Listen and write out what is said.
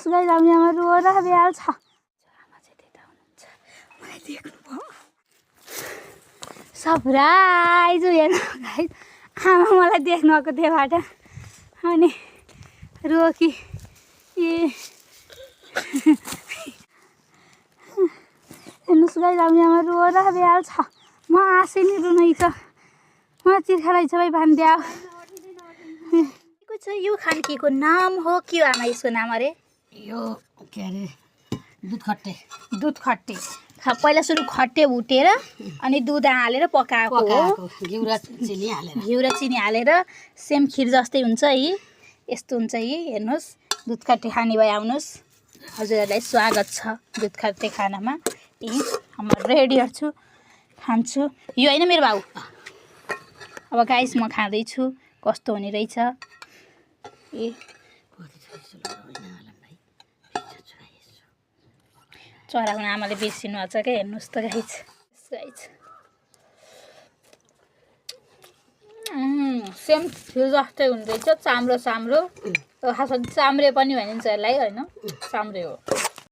हेर्नुहोस् गाइस हामी आमा रोएर बिहाल्छ आमा चाहिँ त्यता हुनुहुन्छ मलाई देख्नुभयो सरप्राइज हेर्नु गाइस आमा मलाई देख्नुभएको त्यहाँबाट अनि रोकी ए हेर्नुहोस् गाइस हामी आमा रोएर बिहाल्छ म आशै नि रुनै छ म तिर्खा रहेछ भाइ भान्दिया यो खानकीको नाम हो के हो आमा यसको नाम अरे यो के अरे दुध खट्टे पहिला सुरु खट्टे भुटेर अनि दुध हालेर पकाएको हो घिउ र चिनी हालेर सेम खिर जस्तै हुन्छ है यस्तो हुन्छ है हेर्नुहोस् दुध खट्टे खाने भए आउनुहोस् हजुरहरूलाई स्वागत छ दुध खट्टे खानामा म रेडी छु खान्छु यो होइन मेरो भाउ अब गाइस म खाँदैछु कस्तो हुने रहेछ ए चराको आमाले बेच्नु भएको छ क्या हेर्नुहोस् त गाइस सेम खिर जस्तै हुँदैछ चाम्रो खासमा चाम्रे पनि भनिन्छ यसलाई होइन चाम्रे हो